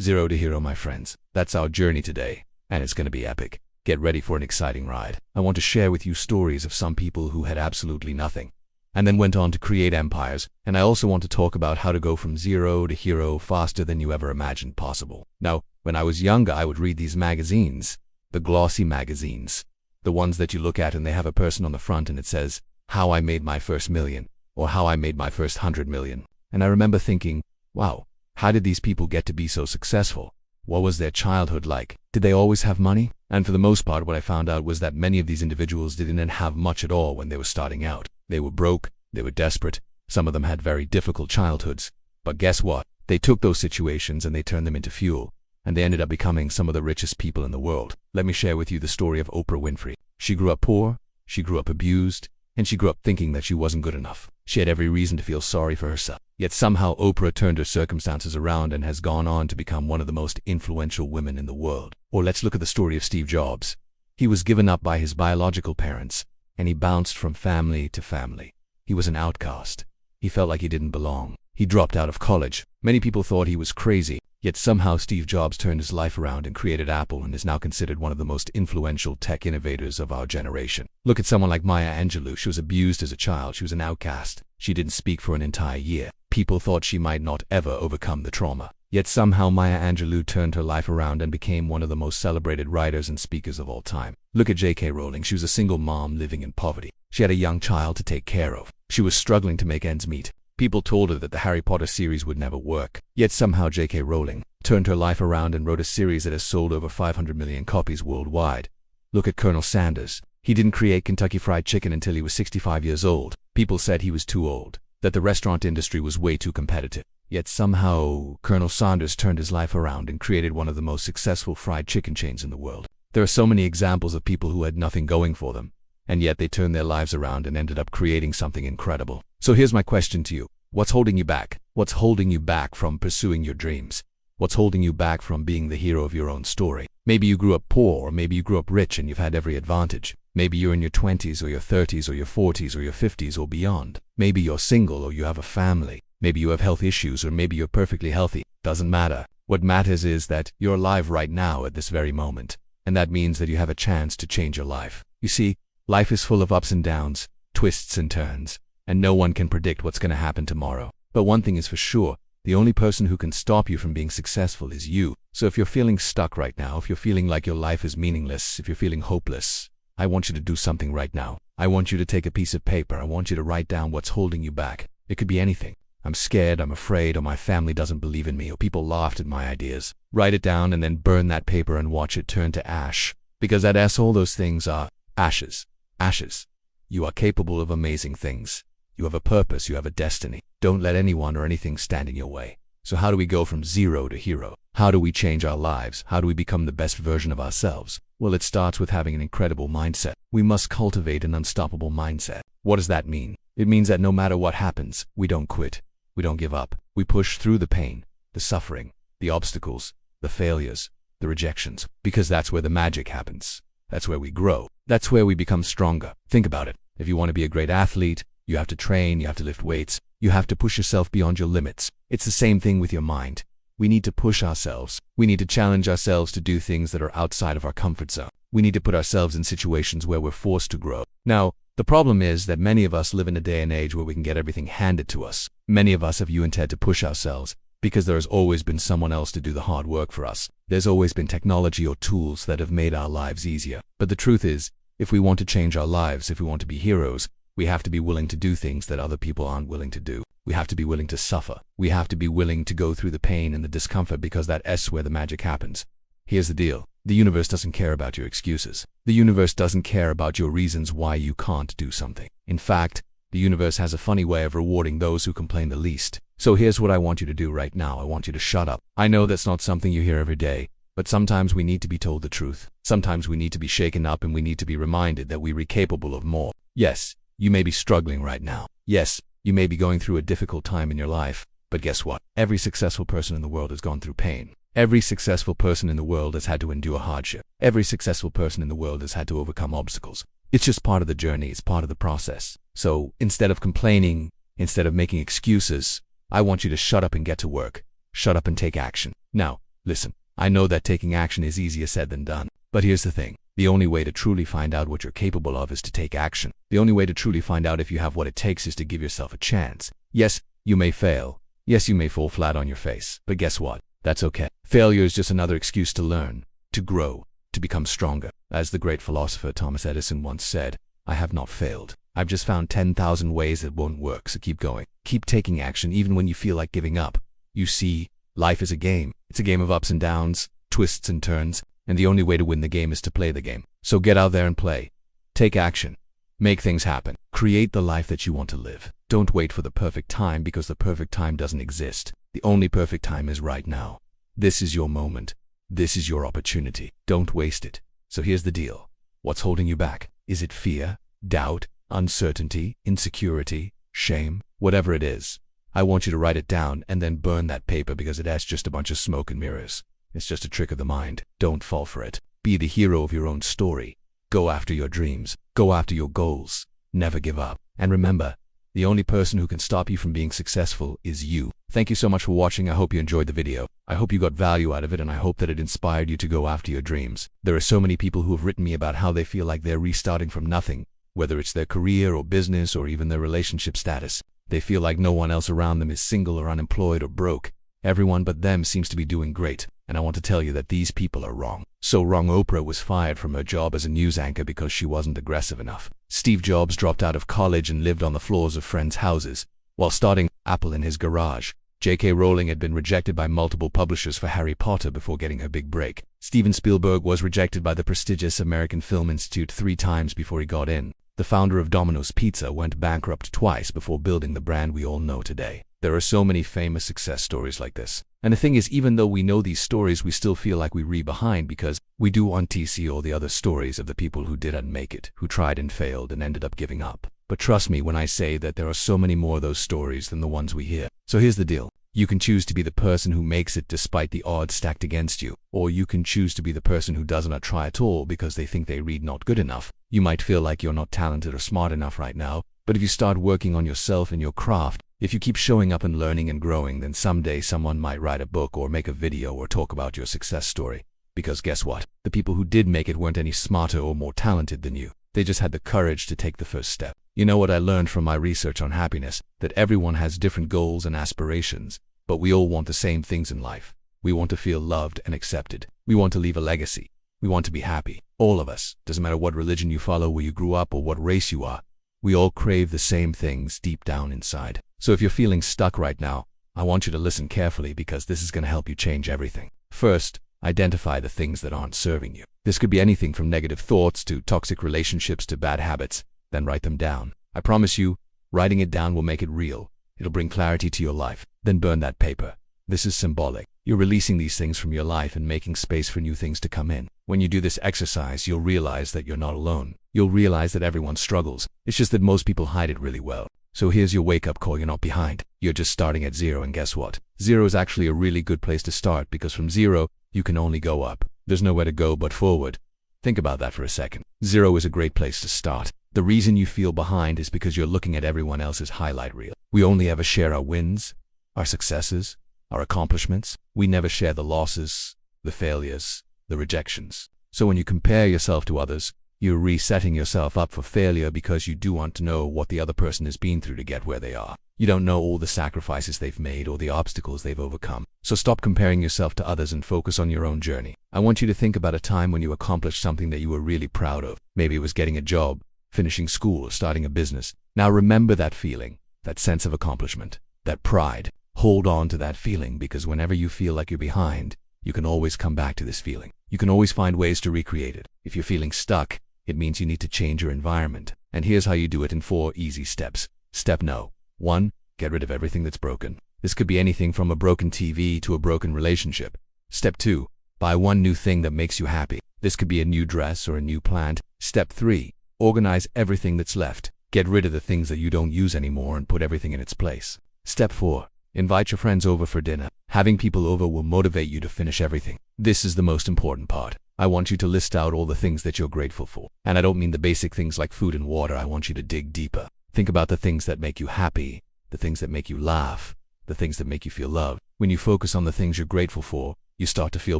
Zero to hero, my friends. That's our journey today, and it's going to be epic. Get ready for an exciting ride. I want to share with you stories of some people who had absolutely nothing, and then went on to create empires, and I also want to talk about how to go from zero to hero faster than you ever imagined possible. Now, when I was younger, I would read these magazines, the glossy magazines, the ones that you look at and they have a person on the front and it says, "How I made my first million," or "How I made my first 100 million. And I remember thinking, wow, how did these people get to be so successful? What was their childhood like? Did they always have money? And for the most part, what I found out was that many of these individuals didn't have much at all when they were starting out. They were broke, they were desperate, some of them had very difficult childhoods. But guess what? They took those situations and they turned them into fuel, and they ended up becoming some of the richest people in the world. Let me share with you the story of Oprah Winfrey. She grew up poor, she grew up abused, and she grew up thinking that she wasn't good enough. She had every reason to feel sorry for herself. Yet somehow Oprah turned her circumstances around and has gone on to become one of the most influential women in the world. Or let's look at the story of Steve Jobs. He was given up by his biological parents, and he bounced from family to family. He was an outcast. He felt like he didn't belong. He dropped out of college. Many people thought he was crazy, yet somehow Steve Jobs turned his life around and created Apple and is now considered one of the most influential tech innovators of our generation. Look at someone like Maya Angelou. She was abused as a child. She was an outcast. She didn't speak for an entire year. People thought she might not ever overcome the trauma. Yet somehow Maya Angelou turned her life around and became one of the most celebrated writers and speakers of all time. Look at JK Rowling. She was a single mom living in poverty. She had a young child to take care of. She was struggling to make ends meet. People told her that the Harry Potter series would never work. Yet somehow JK Rowling turned her life around and wrote a series that has sold over 500 million copies worldwide. Look at Colonel Saunders. He didn't create Kentucky Fried Chicken until he was 65 years old. People said he was too old, that the restaurant industry was way too competitive. Yet somehow Colonel Saunders turned his life around and created one of the most successful fried chicken chains in the world. There are so many examples of people who had nothing going for them, and yet they turned their lives around and ended up creating something incredible. So here's my question to you. What's holding you back? What's holding you back from pursuing your dreams? What's holding you back from being the hero of your own story? Maybe you grew up poor, or maybe you grew up rich and you've had every advantage. Maybe you're in your 20s or your 30s or your 40s or your 50s or beyond. Maybe you're single or you have a family. Maybe you have health issues or maybe you're perfectly healthy. Doesn't matter. What matters is that you're alive right now at this very moment. And that means that you have a chance to change your life. You see, life is full of ups and downs, twists and turns, and no one can predict what's going to happen tomorrow. But one thing is for sure, the only person who can stop you from being successful is you. So if you're feeling stuck right now, if you're feeling like your life is meaningless, if you're feeling hopeless, I want you to do something right now. I want you to take a piece of paper. I want you to write down what's holding you back. It could be anything. I'm scared, I'm afraid, or my family doesn't believe in me, or people laughed at my ideas. Write it down and then burn that paper and watch it turn to ash. Because at S, all those things are ashes. Ashes. You are capable of amazing things. You have a purpose, you have a destiny. Don't let anyone or anything stand in your way. So how do we go from zero to hero? How do we change our lives? How do we become the best version of ourselves? Well, it starts with having an incredible mindset. We must cultivate an unstoppable mindset. What does that mean? It means that no matter what happens, we don't quit. We don't give up. We push through the pain, the suffering, the obstacles, the failures, the rejections, because that's where the magic happens. That's where we grow. That's where we become stronger. Think about it. If you want to be a great athlete, you have to train, you have to lift weights, you have to push yourself beyond your limits. It's the same thing with your mind. We need to push ourselves. We need to challenge ourselves to do things that are outside of our comfort zone. We need to put ourselves in situations where we're forced to grow. Now, the problem is that many of us live in a day and age where we can get everything handed to us. Many of us have you and Ted to push ourselves because there has always been someone else to do the hard work for us. There's always been technology or tools that have made our lives easier. But the truth is, if we want to change our lives, if we want to be heroes, we have to be willing to do things that other people aren't willing to do. We have to be willing to suffer. We have to be willing to go through the pain and the discomfort because that's where the magic happens. Here's the deal. The universe doesn't care about your excuses. The universe doesn't care about your reasons why you can't do something. In fact, the universe has a funny way of rewarding those who complain the least. So here's what I want you to do right now. I want you to shut up. I know that's not something you hear every day, but sometimes we need to be told the truth. Sometimes we need to be shaken up and we need to be reminded that we're capable of more. Yes, you may be struggling right now. Yes, you may be going through a difficult time in your life, but guess what? Every successful person in the world has gone through pain. Every successful person in the world has had to endure hardship. Every successful person in the world has had to overcome obstacles. It's just part of the journey. It's part of the process. So instead of complaining, instead of making excuses, I want you to shut up and get to work. Shut up and take action. Now, Listen, I know that taking action is easier said than done. But here's the thing. The only way to truly find out what you're capable of is to take action. The only way to truly find out if you have what it takes is to give yourself a chance. Yes, you may fail. Yes, you may fall flat on your face. But guess what? That's okay. Failure is just another excuse to learn, to grow, to become stronger. As the great philosopher Thomas Edison once said, I have not failed. I've just found 10,000 ways that won't work, so keep going. Keep taking action even when you feel like giving up. You see, life is a game. It's a game of ups and downs, twists and turns, and the only way to win the game is to play the game. So get out there and play. Take action. Make things happen. Create the life that you want to live. Don't wait for the perfect time because the perfect time doesn't exist. The only perfect time is right now. This is your moment. This is your opportunity. Don't waste it. So here's the deal. What's holding you back? Is it fear, doubt, uncertainty, insecurity, shame? Whatever it is, I want you to write it down and then burn that paper because that's just a bunch of smoke and mirrors. It's just a trick of the mind. Don't fall for it. Be the hero of your own story. Go after your dreams. Go after your goals. Never give up. And remember, the only person who can stop you from being successful is you. Thank you so much for watching. I hope you enjoyed the video. I hope you got value out of it, and I hope that it inspired you to go after your dreams. There are so many people who have written me about how they feel like they're restarting from nothing, whether it's their career or business or even their relationship status. They feel like no one else around them is single or unemployed or broke. Everyone but them seems to be doing great. And I want to tell you that these people are wrong. So wrong, Oprah was fired from her job as a news anchor because she wasn't aggressive enough. Steve Jobs dropped out of college and lived on the floors of friends' houses while starting Apple in his garage. JK Rowling had been rejected by multiple publishers for Harry Potter before getting her big break. Steven Spielberg was rejected by the prestigious American Film Institute 3 times before he got in. The founder of Domino's Pizza went bankrupt twice before building the brand we all know today. There are so many famous success stories like this. And the thing is, even though we know these stories, we still feel like we're behind because we do want to see all the other stories of the people who didn't make it, who tried and failed and ended up giving up. But trust me when I say that there are so many more of those stories than the ones we hear. So here's the deal. You can choose to be the person who makes it despite the odds stacked against you, or you can choose to be the person who does not try at all because they think they read not good enough. You might feel like you're not talented or smart enough right now, but if you start working on yourself and your craft, if you keep showing up and learning and growing, then someday someone might write a book or make a video or talk about your success story. Because guess what? The people who did make it weren't any smarter or more talented than you. They just had the courage to take the first step. You know what I learned from my research on happiness? That everyone has different goals and aspirations, but we all want the same things in life. We want to feel loved and accepted. We want to leave a legacy. We want to be happy. All of us. Doesn't matter what religion you follow, where you grew up, or what race you are. We all crave the same things deep down inside. So if you're feeling stuck right now, I want you to listen carefully because this is going to help you change everything. First, identify the things that aren't serving you. This could be anything from negative thoughts to toxic relationships to bad habits. Then write them down. I promise you, writing it down will make it real. It'll bring clarity to your life. Then burn that paper. This is symbolic. You're releasing these things from your life and making space for new things to come in. When you do this exercise, you'll realize that you're not alone. You'll realize that everyone struggles. It's just that most people hide it really well. So here's your wake-up call. You're not behind. You're just starting at 0, and guess what? 0 is actually a really good place to start because from 0, you can only go up. There's nowhere to go but forward. Think about that for a second. 0 is a great place to start. The reason you feel behind is because you're looking at everyone else's highlight reel. We only ever share our wins, our successes, our accomplishments. We never share the losses, the failures, the rejections. So when you compare yourself to others, you're resetting yourself up for failure because you do want to know what the other person has been through to get where they are. You don't know all the sacrifices they've made or the obstacles they've overcome. So stop comparing yourself to others and focus on your own journey. I want you to think about a time when you accomplished something that you were really proud of. Maybe it was getting a job, finishing school, or starting a business. Now remember that feeling, that sense of accomplishment, that pride. Hold on to that feeling because whenever you feel like you're behind, you can always come back to this feeling. You can always find ways to recreate it. If you're feeling stuck, it means you need to change your environment. And here's how you do it in 4 easy steps. Step no. 1. Get rid of everything that's broken. This could be anything from a broken TV to a broken relationship. Step 2. Buy one new thing that makes you happy. This could be a new dress or a new plant. Step 3. Organize everything that's left. Get rid of the things that you don't use anymore and put everything in its place. Step 4. Invite your friends over for dinner. Having people over will motivate you to finish everything. This is the most important part. I want you to list out all the things that you're grateful for. And I don't mean the basic things like food and water. I want you to dig deeper. Think about the things that make you happy, the things that make you laugh, the things that make you feel loved. When you focus on the things you're grateful for, you start to feel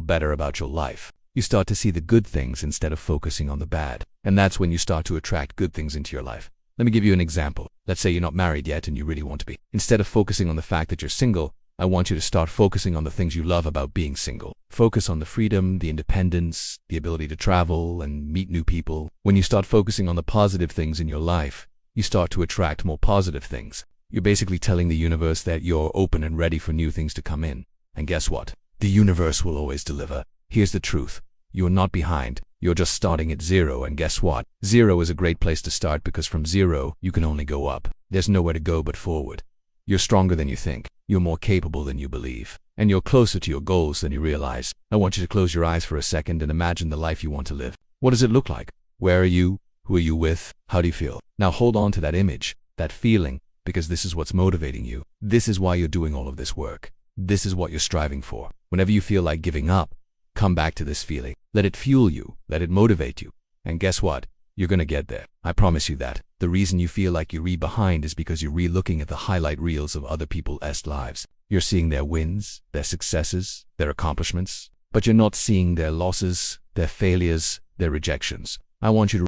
better about your life. You start to see the good things instead of focusing on the bad. And that's when you start to attract good things into your life. Let me give you an example. Let's say you're not married yet and you really want to be. Instead of focusing on the fact that you're single, I want you to start focusing on the things you love about being single. Focus on the freedom, the independence, the ability to travel and meet new people. When you start focusing on the positive things in your life, you start to attract more positive things. You're basically telling the universe that you're open and ready for new things to come in. And guess what? The universe will always deliver. Here's the truth. You're not behind. You're just starting at zero, and guess what? Zero is a great place to start because from zero, you can only go up. There's nowhere to go but forward. You're stronger than you think. You're more capable than you believe. And you're closer to your goals than you realize. I want you to close your eyes for a second and imagine the life you want to live. What does it look like? Where are you? Who are you with? How do you feel? Now hold on to that image, that feeling, because this is what's motivating you. This is why you're doing all of this work. This is what you're striving for. Whenever you feel like giving up, come back to this feeling. Let it fuel you. Let it motivate you. And guess what? You're gonna get there. I promise you that. The reason you feel like you're behind is because you're re-looking at the highlight reels of other people's lives. You're seeing their wins, their successes, their accomplishments, but you're not seeing their losses, their failures, their rejections. I want you to